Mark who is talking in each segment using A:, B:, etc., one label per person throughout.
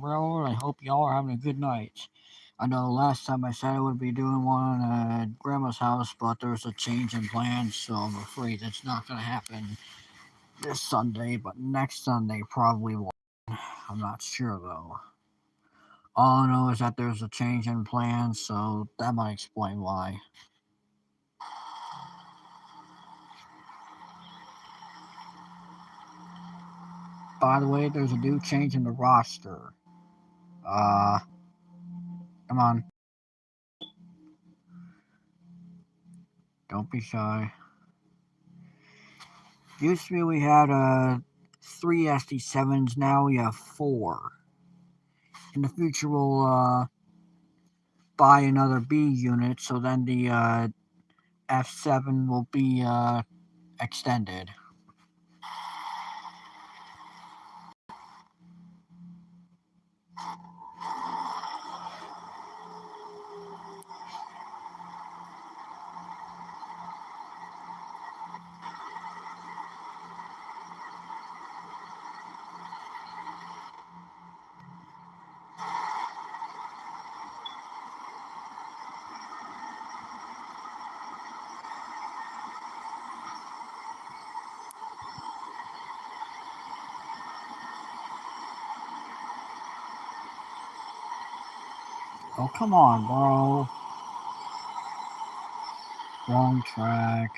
A: Well, I hope y'all are having a good night. I know last time I said I would be doing one at Grandma's house, but there's a change in plans, so I'm afraid it's not going to happen this Sunday, but next Sunday probably will. I'm not sure though. All I know is that there's a change in plans, so that might explain why. By the way, there's a new change in the roster. Uh, Come on, don't be shy. Used to be we had three SD7s, now we have four. In the future, we'll buy another B unit, so then the F7 will be extended. Oh, come on, bro. Wrong track.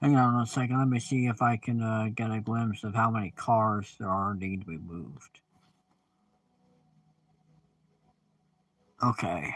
A: Hang on a second. Let me see if I can get a glimpse of how many cars there are need to be moved. Okay.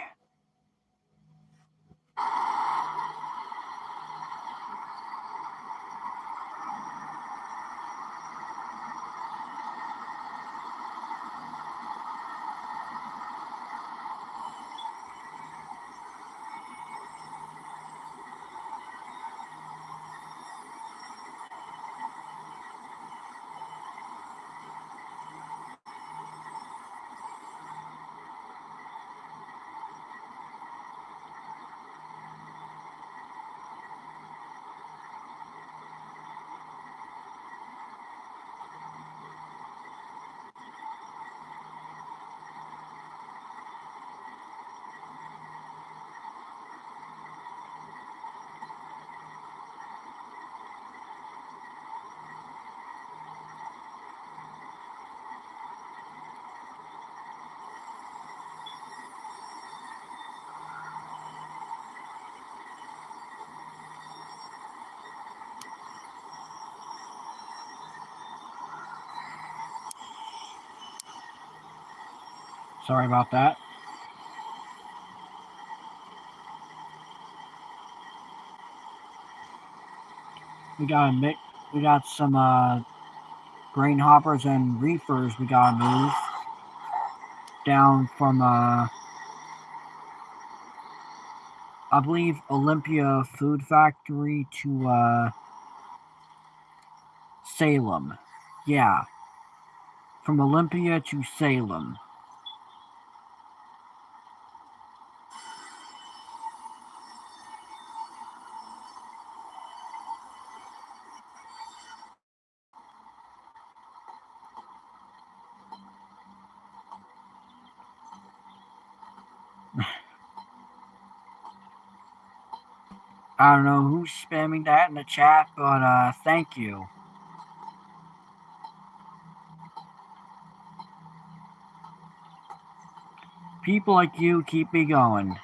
A: Sorry about that. We got a mix. We got some grain hoppers and reefers we gotta move down from I believe Olympia Food Factory to Salem. Yeah, from Olympia to Salem. I don't know who's spamming that in the chat, but thank you. People like you keep me going.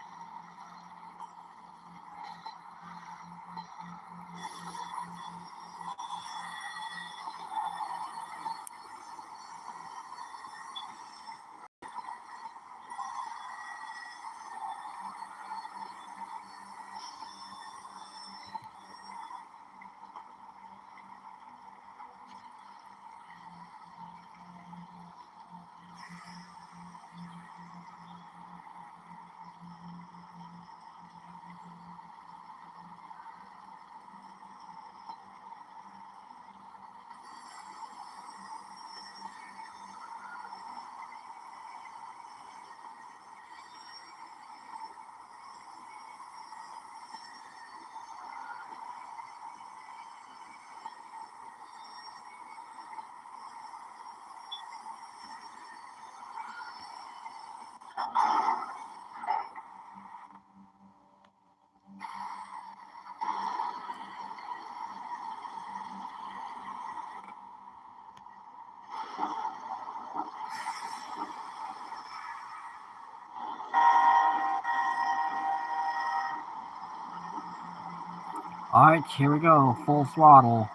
A: Alright, here we go, full throttle.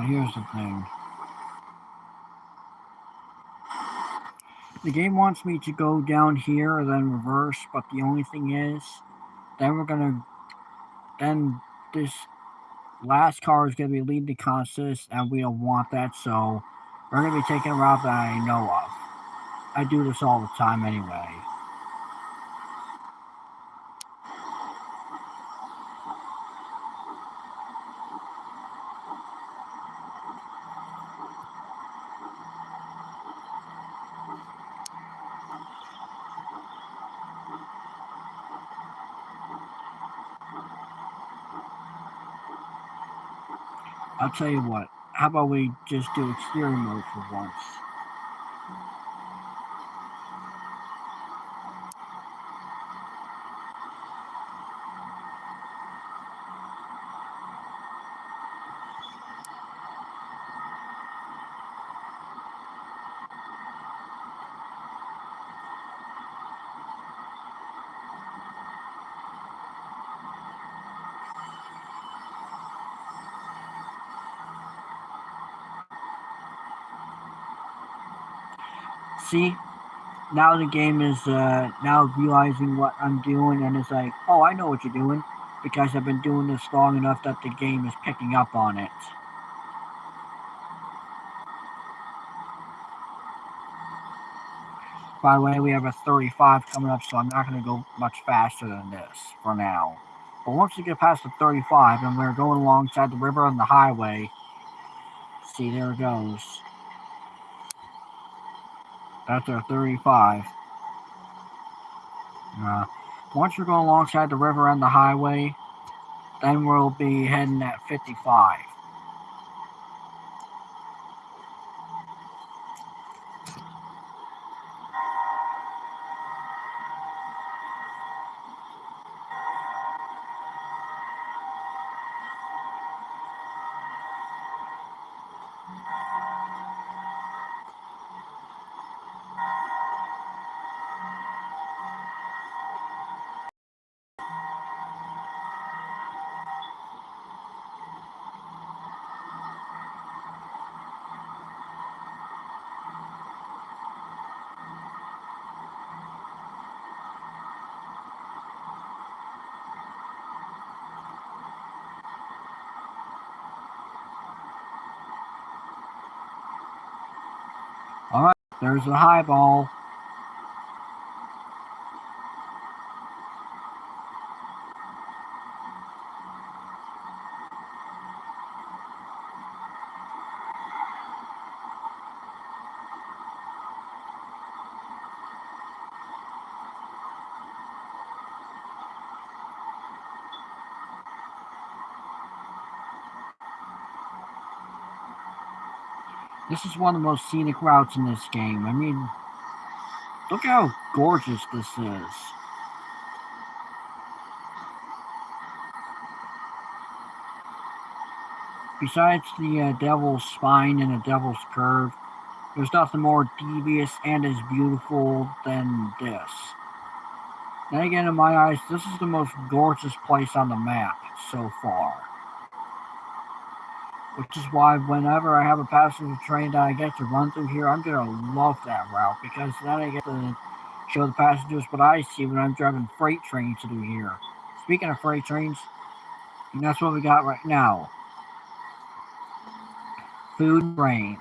A: Here's the thing. The game wants me to go down here and then reverse, but the only thing is, then this last car is going to be leading the contest, and we don't want that, so we're going to be taking a route that I know of. I do this all the time anyway. I'll tell you what, how about we just do exterior mode for once? See, now the game is now realizing what I'm doing, and it's like, oh, I know what you're doing, because I've been doing this long enough that the game is picking up on it. By the way, we have a 35 coming up, so I'm not going to go much faster than this for now. But once we get past the 35, and we're going alongside the river and the highway, see, there it goes. That's our 35. Once we're going alongside the river and the highway, then we'll be heading at 55. Alright, there's the highball. This is one of the most scenic routes in this game. I mean, look how gorgeous this is. Besides the Devil's Spine and the Devil's Curve, there's nothing more devious and as beautiful than this. Then again, in my eyes, this is the most gorgeous place on the map so far. Which is why whenever I have a passenger train that I get to run through here, I'm going to love that route, because then I get to show the passengers what I see when I'm driving freight trains through here. Speaking of freight trains, and that's what we got right now. Food and rain.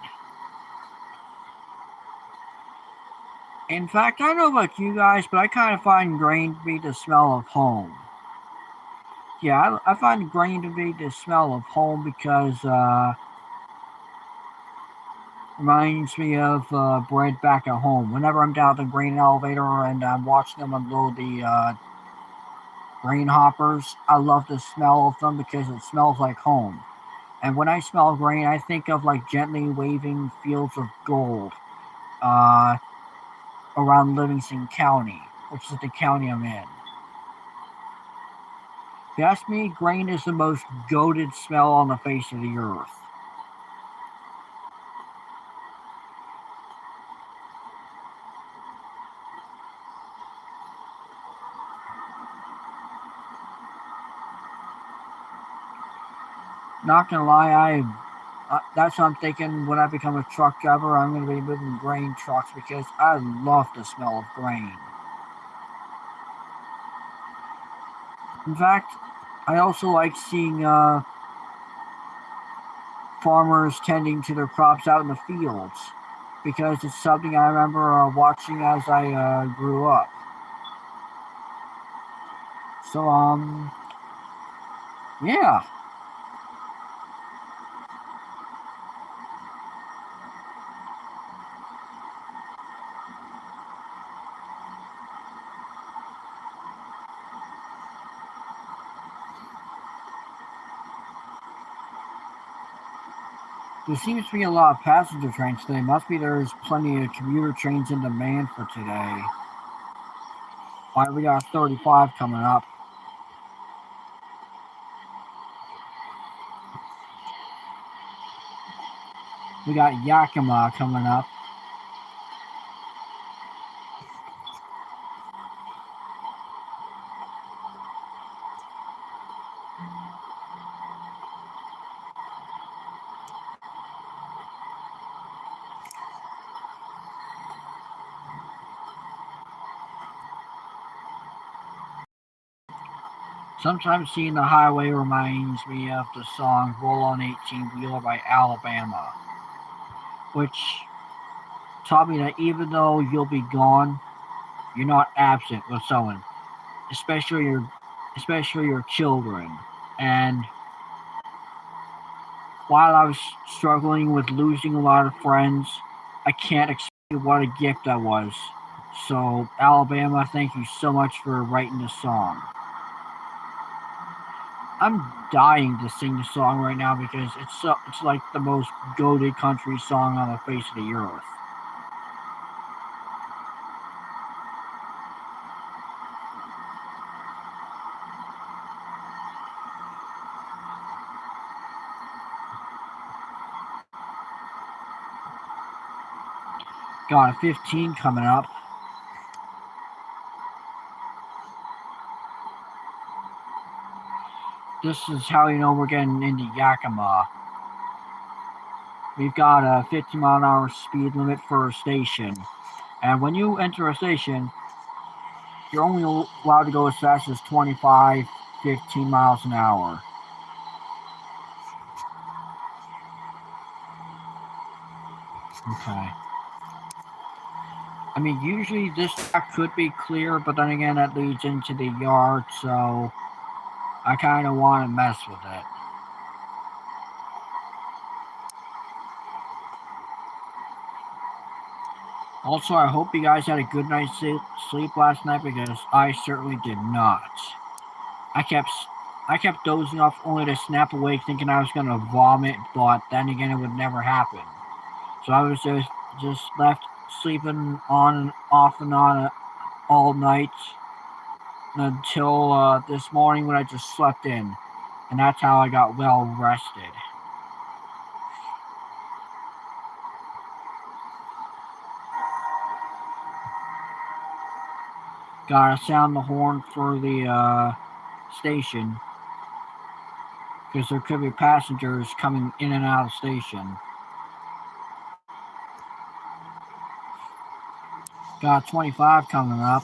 A: In fact, I don't know about you guys, but I kind of find grain to be the smell of home. Yeah, I find grain to be the smell of home because reminds me of bread back at home. Whenever I'm down at the grain elevator and I'm watching them unload the grain hoppers, I love the smell of them because it smells like home. And when I smell grain, I think of like gently waving fields of gold. around Livingston County, which is the county I'm in. If you ask me, grain is the most goated smell on the face of the earth. Not gonna lie, that's what I'm thinking when I become a truck driver. I'm gonna be moving grain trucks because I love the smell of grain. In fact, I also like seeing farmers tending to their crops out in the fields because it's something I remember watching as I grew up. So, yeah. There seems to be a lot of passenger trains today. Must be there's plenty of commuter trains in demand for today. Why we got 35 coming up. We got Yakima coming up. Sometimes seeing the highway reminds me of the song Roll on 18 Wheeler by Alabama, which taught me that even though you'll be gone, you're not absent with someone, especially your children. And while I was struggling with losing a lot of friends, I can't explain what a gift that was. So Alabama, thank you so much for writing this song. I'm dying to sing the song right now because it's like the most goated country song on the face of the earth. Got a 15 coming up. This is how you know we're getting into Yakima. We've got a 50-mile-an-hour speed limit for a station. And when you enter a station, you're only allowed to go as fast as 25, 15 miles an hour. Okay. I mean, usually this track could be clear, but then again, that leads into the yard, so I kind of want to mess with it. Also, I hope you guys had a good night's sleep last night because I certainly did not. I kept dozing off only to snap awake thinking I was gonna vomit, but then again it would never happen. So I was just left sleeping on and off and on all night until this morning when I just slept in, and that's how I got well rested. Gotta sound the horn for the station because there could be passengers coming in and out of the station. Got 25 coming up.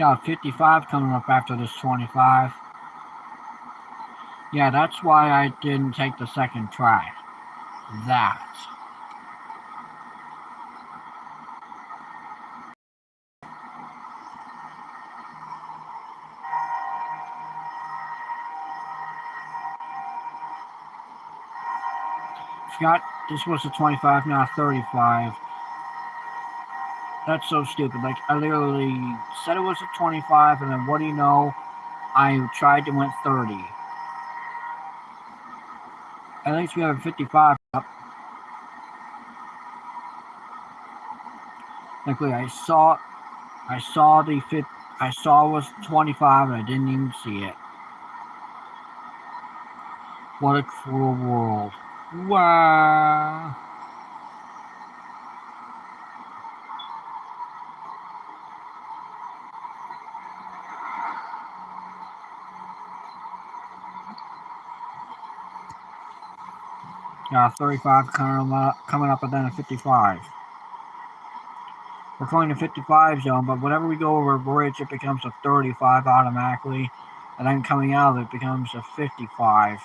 A: got 55 coming up after this 25. Yeah, that's why I didn't take the second try. That. Forgot this was a 25, not a 35. That's so stupid. Like, I literally said it was a 25, and then what do you know? I tried to win 30. At least we have a 55 up. Luckily, I saw the fit. I saw it was 25, and I didn't even see it. What a cruel world! Wow. Got a 35 coming up, and then a 55. We're going to 55 zone, but whenever we go over a bridge, it becomes a 35 automatically, and then coming out of it becomes a 55.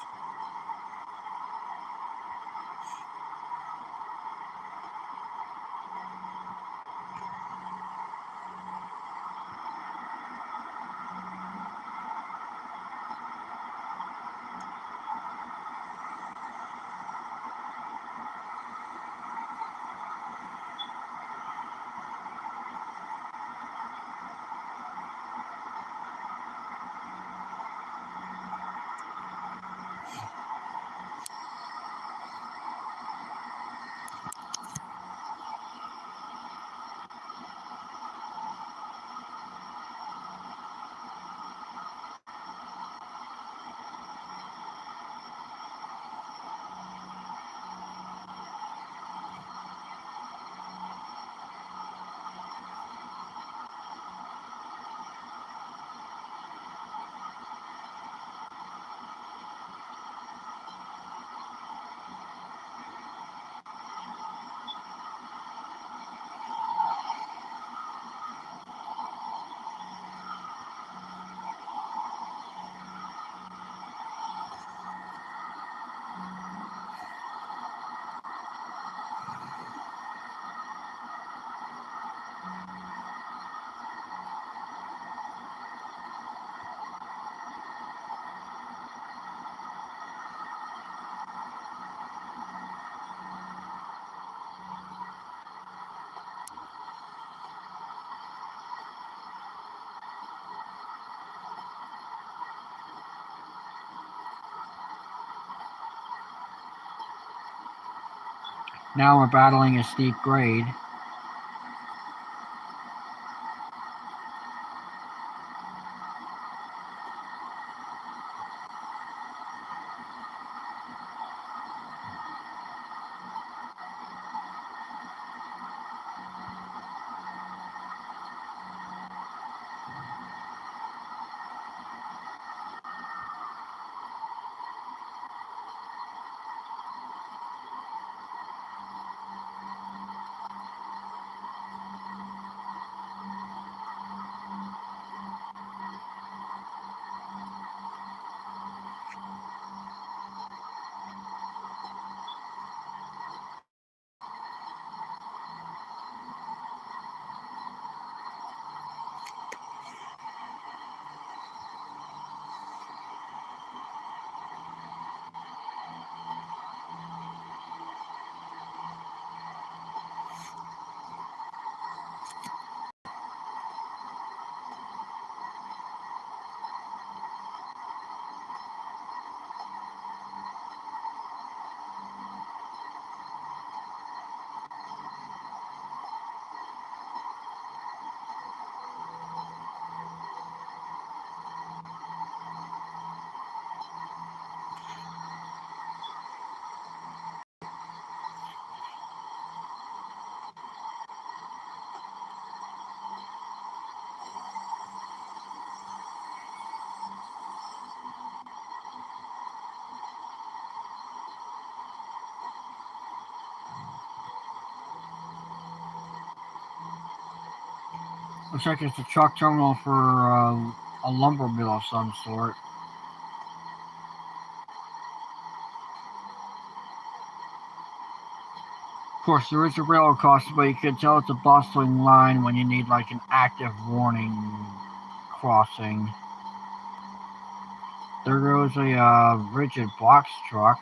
A: Now we're battling a steep grade. Looks like it's a truck terminal for a lumber mill of some sort. Of course, there is a railroad crossing, but you can tell it's a bustling line when you need like an active warning crossing. There goes a rigid box truck.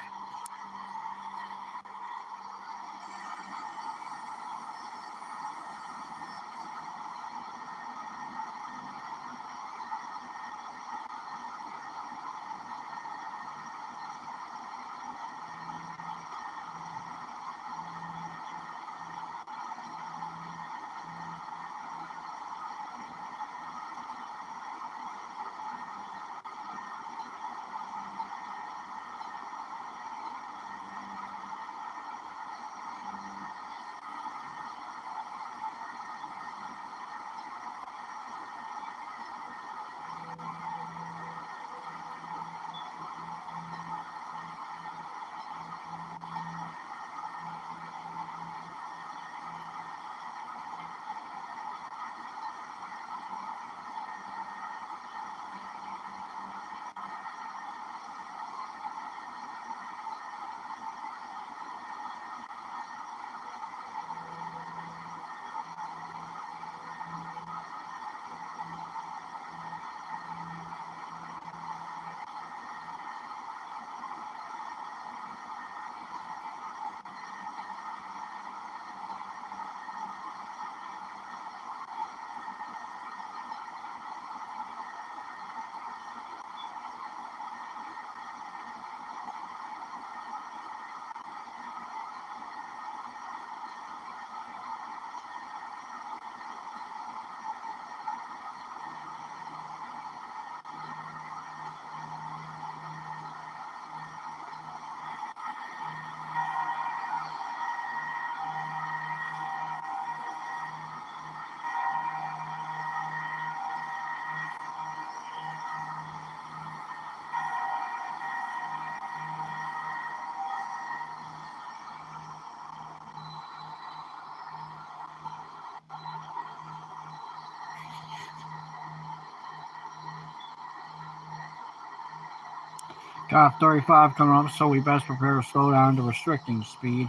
A: Got 35 coming up, so we best prepare to slow down to restricting speed.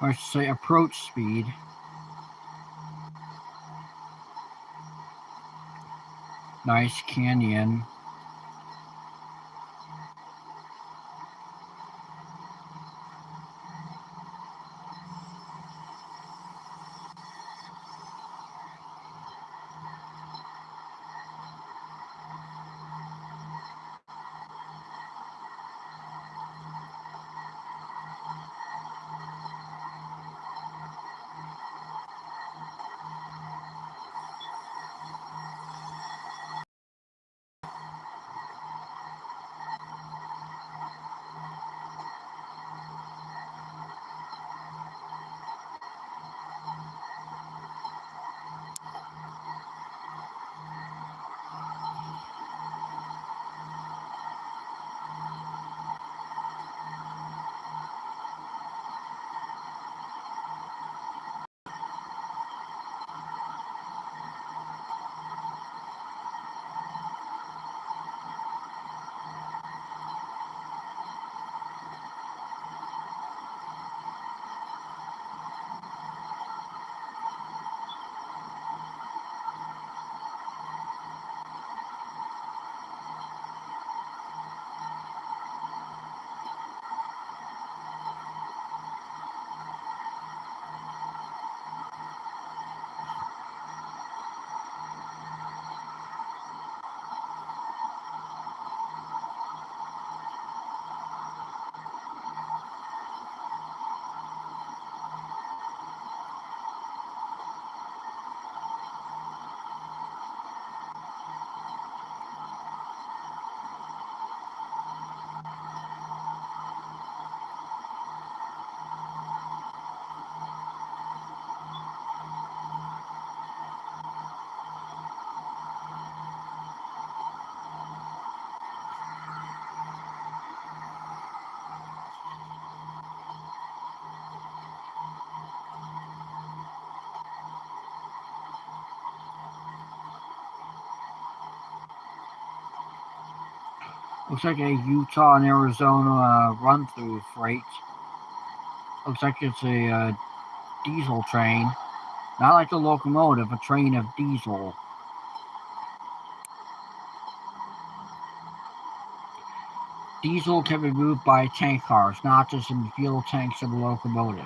A: Or I should say approach speed. Nice canyon. Looks like a Utah and Arizona run-through freight. Looks like it's a diesel train. Not like a locomotive, a train of diesel. Diesel can be moved by tank cars, not just in fuel tanks of locomotives.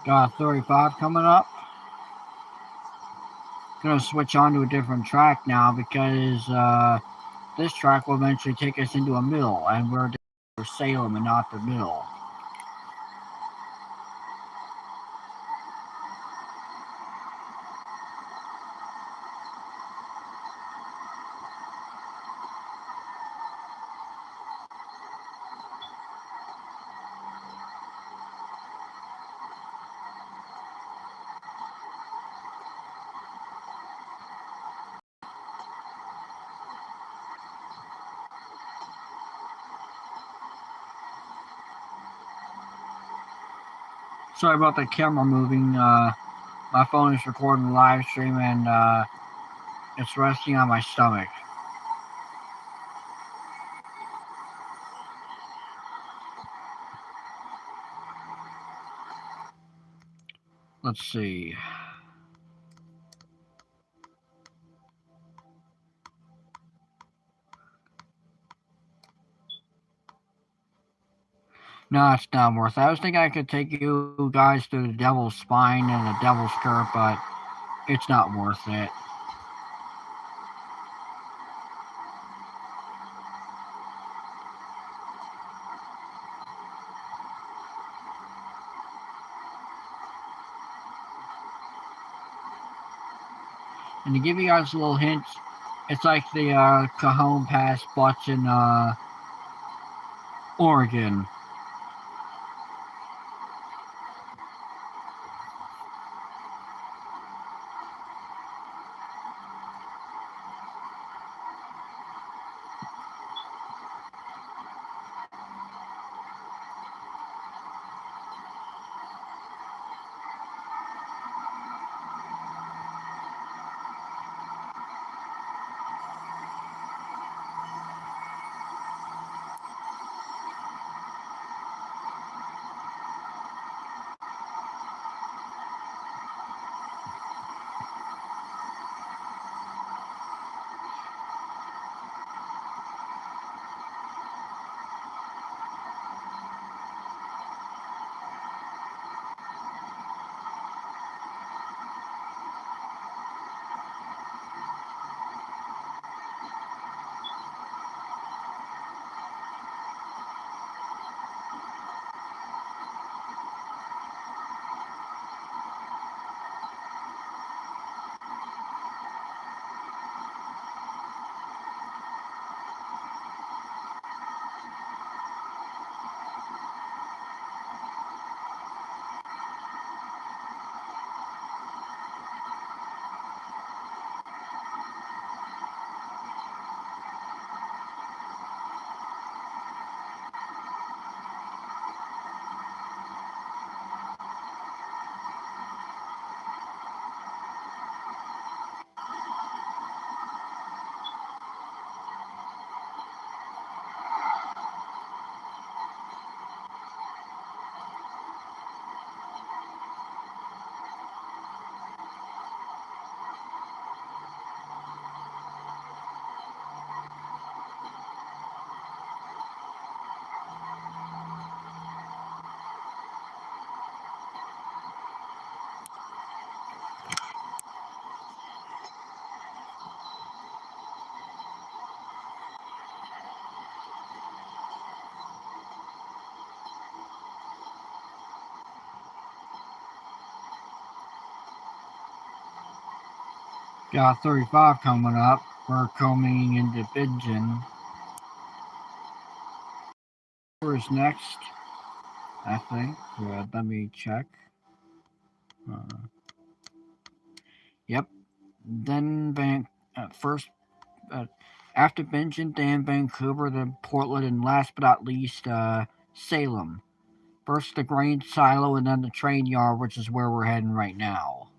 A: Got 35 coming up. Gonna switch on to a different track now because this track will eventually take us into a mill, and we're for Salem and not the mill. Sorry about the camera moving. My phone is recording the live stream and it's resting on my stomach. Let's see. No, it's not worth it. I was thinking I could take you guys through the Devil's Spine and the Devil's Curve, but it's not worth it. And to give you guys a little hint, it's like the Cajon Pass butts in Oregon. Got 35 coming up. We're coming into Bingen. Where's next? I think. Let me check. Yep. Then first, after Bingen, then Vancouver, then Portland, and last but not least, Salem. First the grain silo, and then the train yard, which is where we're heading right now.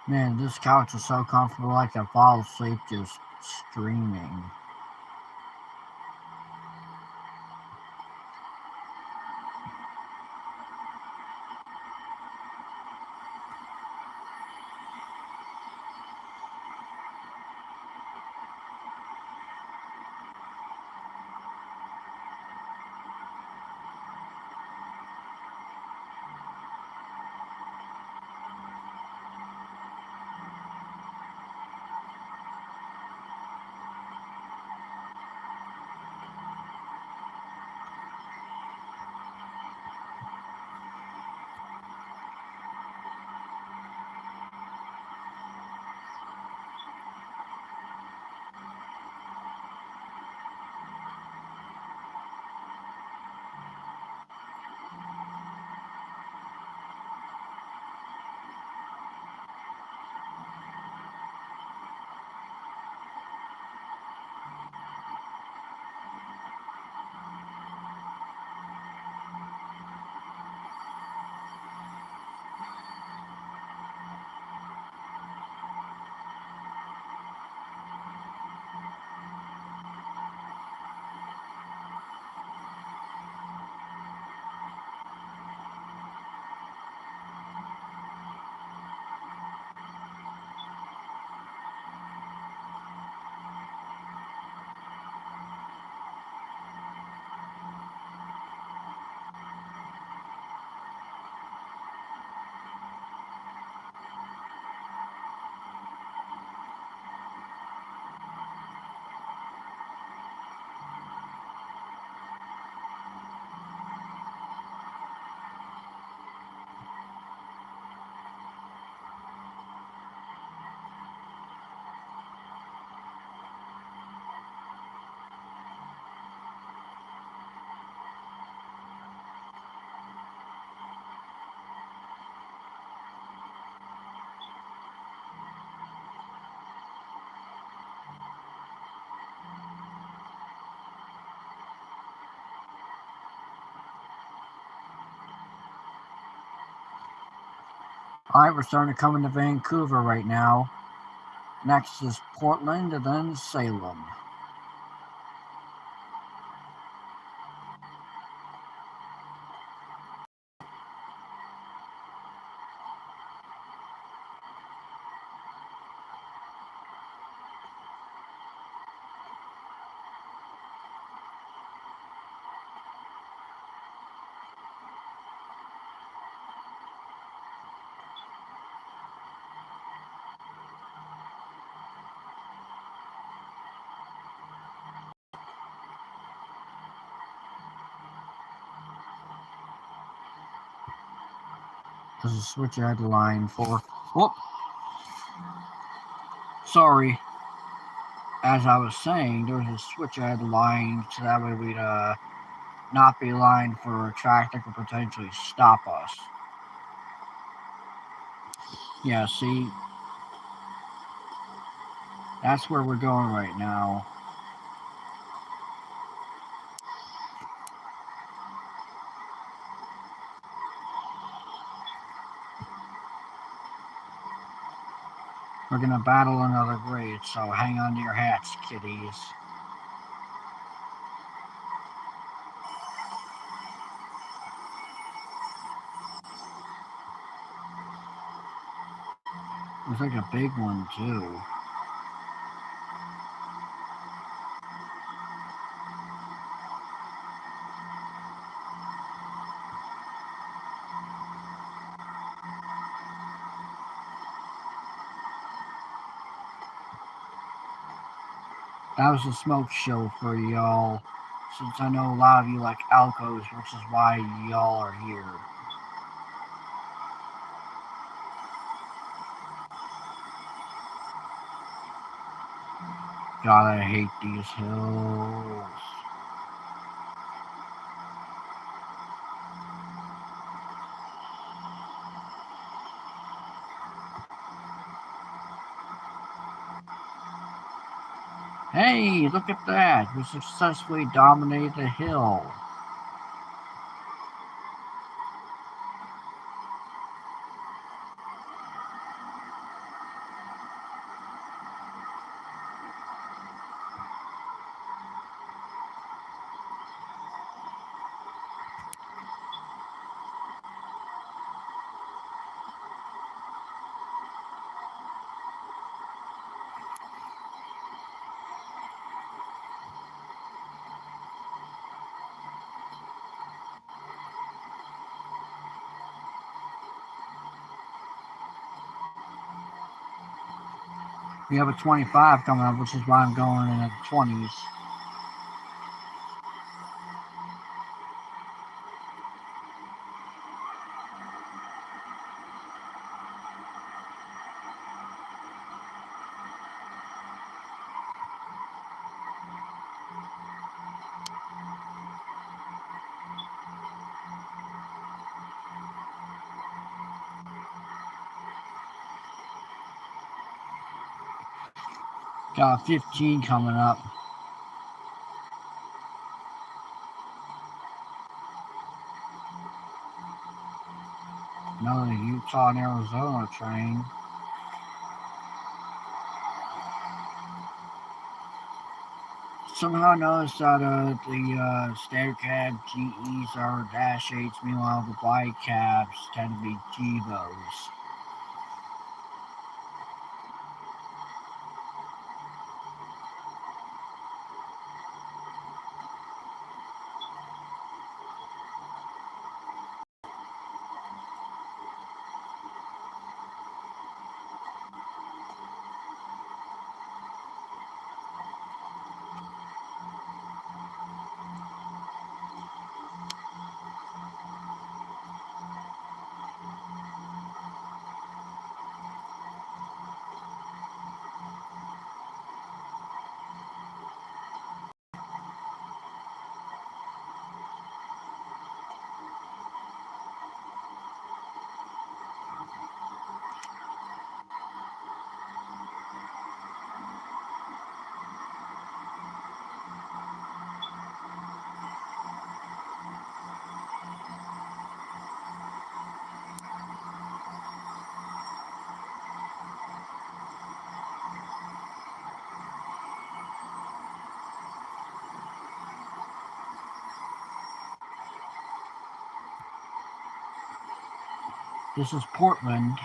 A: Man, this couch is so comfortable I can fall asleep just streaming. Alright, we're starting to come into Vancouver right now. Next is Portland and then Salem. This is switch I had the line for. Whoop! Sorry. As I was saying, there's a switch I had the line so that way we'd not be lined for a track that could potentially stop us. Yeah, see? That's where we're going right now. We're gonna battle another grade, so hang on to your hats, kiddies. Looks like a big one, too. That was a smoke show for y'all, since I know a lot of you like Alcos, which is why y'all are here. God, I hate these hills. Hey, look at that! We successfully dominated the hill. We have a 25 coming up, which is why I'm going in the 20s. Got 15 coming up. Another Utah and Arizona train. Somehow I noticed that the standard cab GEs are Dash 8s, meanwhile the wide cabs tend to be Gevos. This is Portland,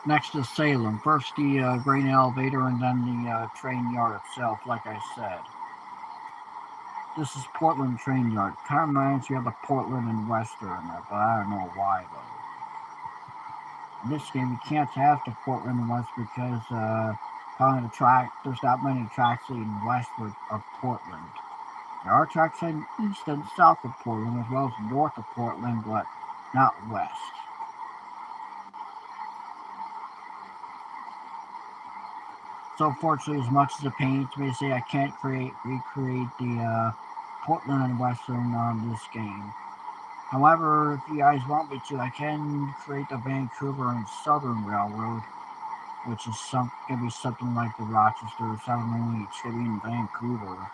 A: next to Salem. First the grain elevator and then the train yard itself, like I said. This is Portland train yard. Kind of reminds you of the Portland and Western, but I don't know why though. In this game, you can't have the Portland and West because probably there's not many tracks leading westward of Portland. There are tracks heading east and south of Portland as well as north of Portland, but not west. So unfortunately, as much as it pains me to say, I can't recreate the Portland and Western on this game. However, if you guys want me to, I can create the Vancouver and Southern Railroad, which is going to be something like the Rochester Southern Leach. It's going to be in Vancouver.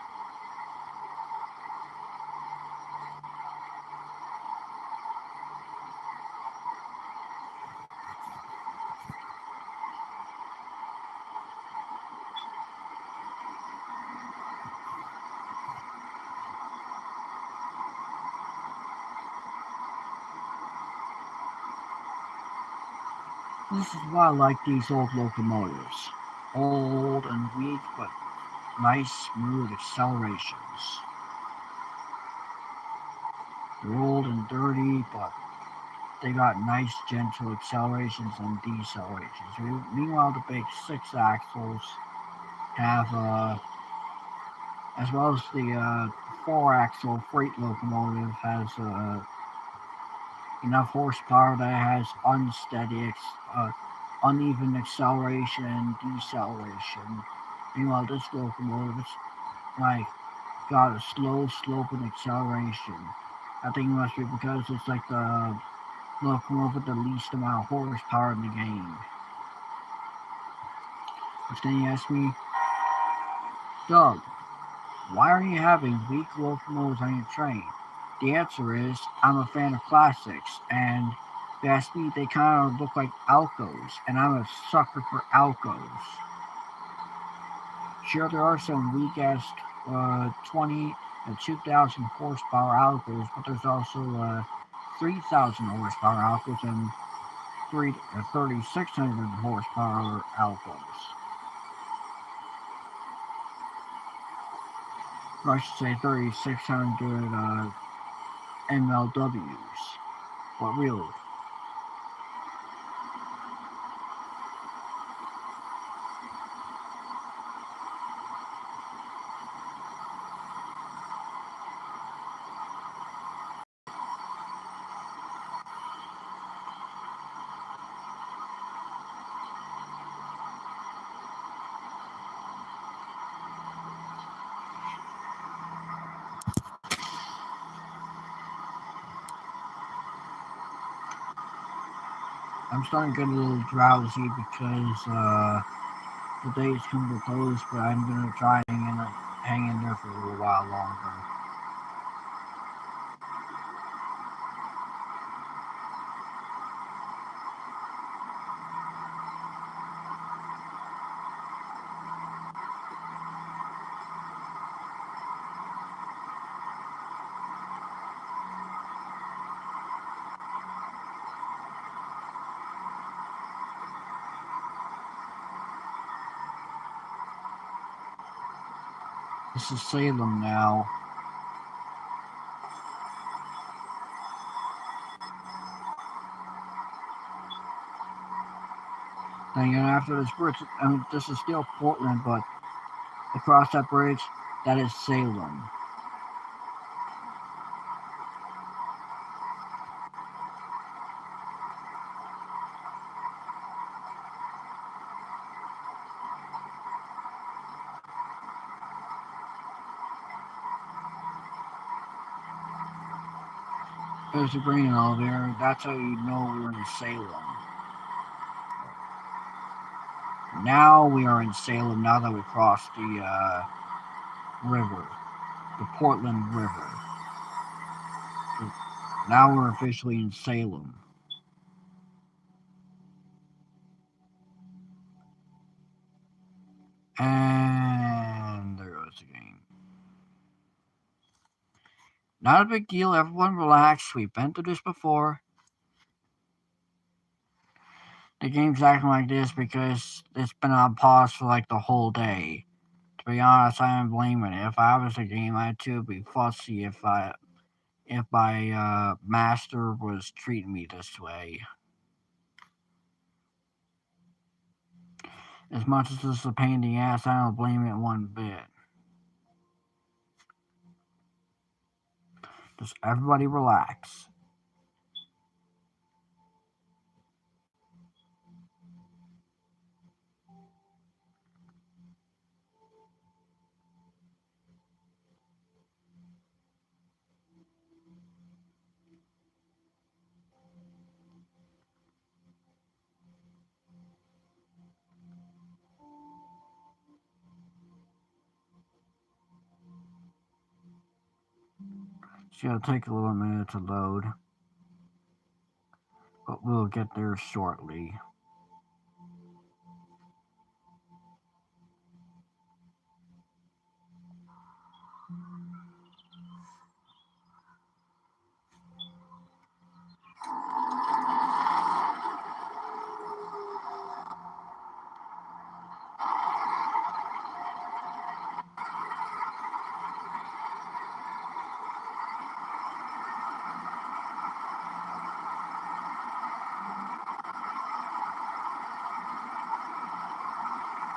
A: This is why I like these old locomotives. Old and weak, but nice, smooth accelerations. They're old and dirty, but they got nice, gentle accelerations and decelerations. Meanwhile, the big six axles have, as well as the four axle freight locomotive, has enough horsepower that it has uneven acceleration and deceleration. Meanwhile, this locomotive is like got a slow slope and acceleration. I think it must be because it's like the locomotive with the least amount of horsepower in the game. But then you ask me, Doug, why are you having weak locomotives on your train? The answer is I'm a fan of classics, and if you ask me, they kind of look like Alcos, and I'm a sucker for Alcos. Sure, there are some weak ass 20 and 2,000 horsepower Alcos, but there's also 3,000 horsepower Alcos and 3,600 horsepower Alcos. Or I should say 3,600 MLWs. But really, I'm starting to get a little drowsy because the day's come to a close, but I'm going to try and hang in there for a little while longer. This is Salem now. Then after this bridge, this is still Portland, but across that bridge, that is Salem. There's a green all there. That's how you know we're in Salem. Now we are in Salem. Now that we crossed the river, the Portland River. Now we're officially in Salem. And there goes the game. Not a big deal. Everyone relax. We've been through this before. The game's acting like this because it's been on pause for like the whole day. To be honest, I am blaming it. If I was the game, I'd too be fussy if my master was treating me this way. As much as this is a pain in the ass, I don't blame it one bit. Just everybody relax. It's gonna take a little minute to load, but we'll get there shortly.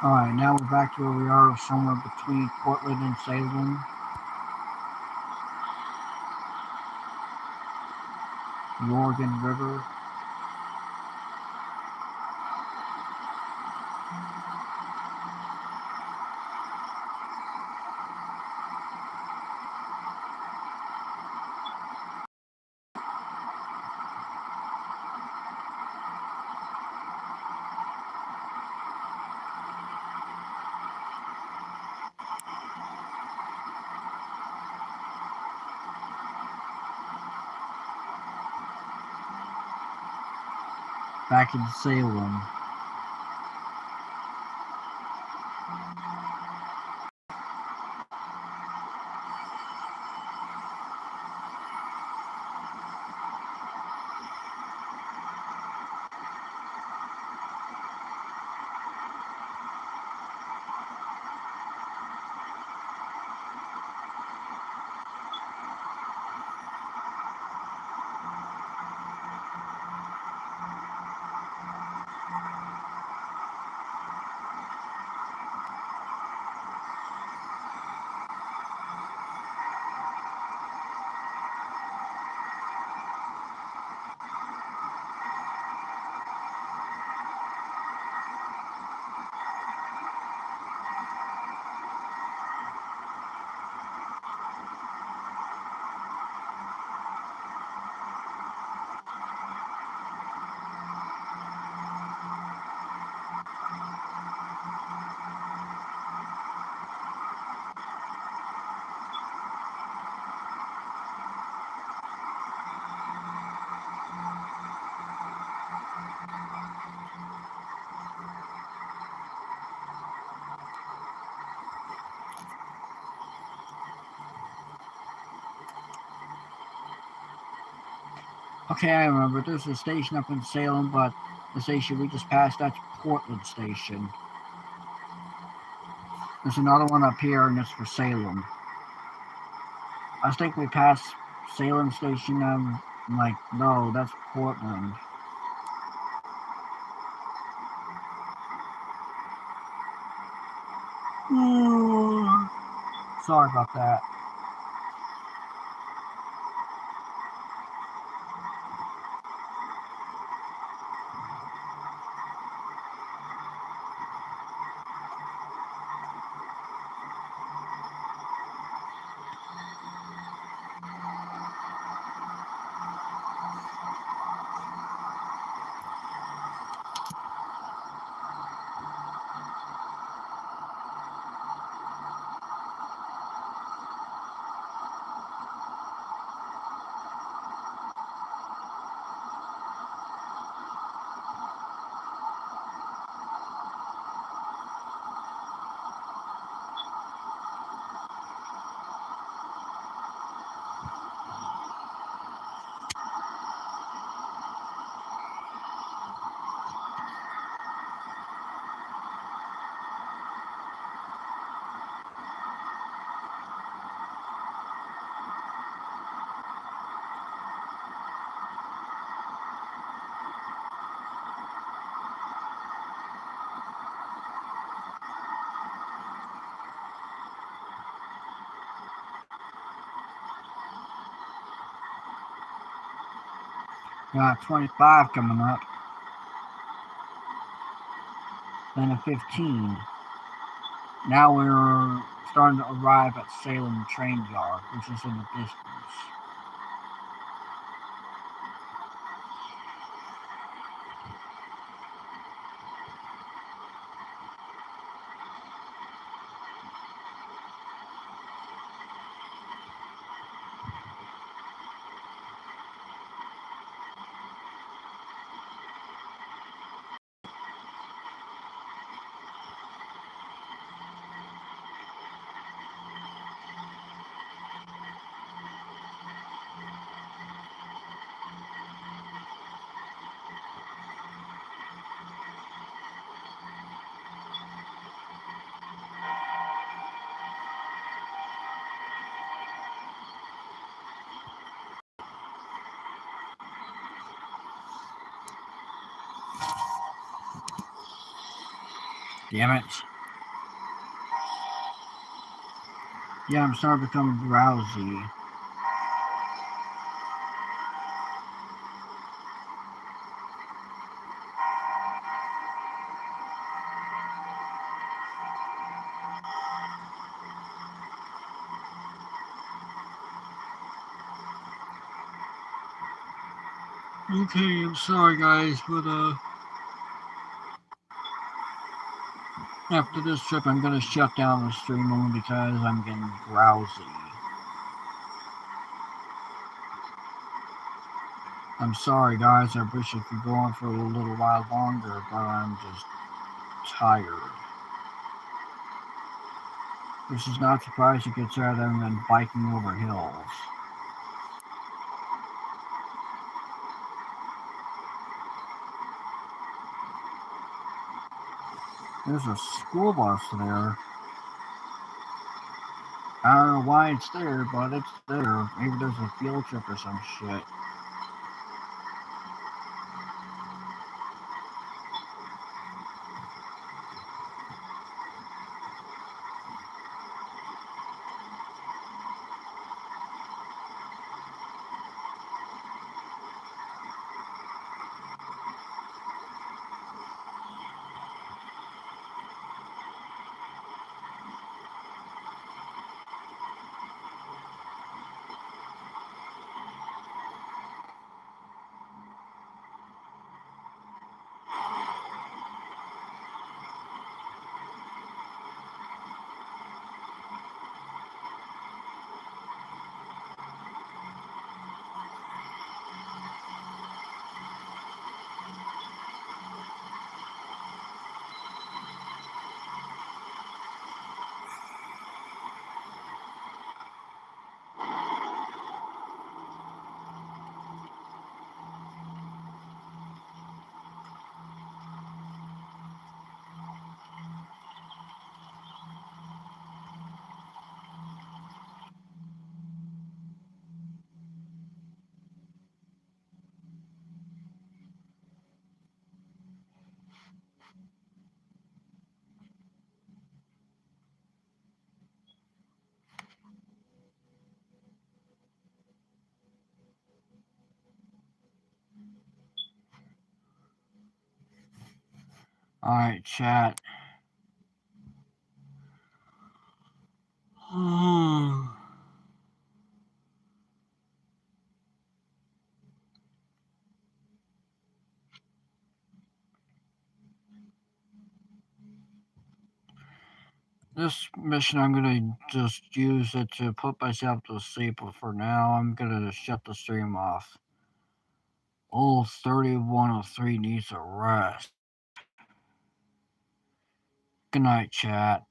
A: Alright, now we're back to where we are, somewhere between Portland and Salem. The Oregon River. Back in Salem. Okay, I remember. There's a station up in Salem, but the station we just passed, that's Portland Station. There's another one up here, and it's for Salem. I think we passed Salem Station, I'm like, no, that's Portland. Sorry about that. Got 25 coming up. Then a 15. Now we're starting to arrive at Salem Train Yard, which is in the distance. Damn it. Yeah, I'm starting to become drowsy. Okay, I'm sorry guys, but after this trip I'm gonna shut down the stream only because I'm getting drowsy. I'm sorry guys, I wish I could go on for a little while longer, but I'm just tired. This is not surprised you get tired than biking over hills. There's a school bus there. I don't know why it's there, but it's there. Maybe there's a field trip or some shit. Alright, chat. This mission, I'm gonna just use it to put myself to sleep, but for now, I'm gonna shut the stream off. Old 3103 needs a rest. Good night, chat.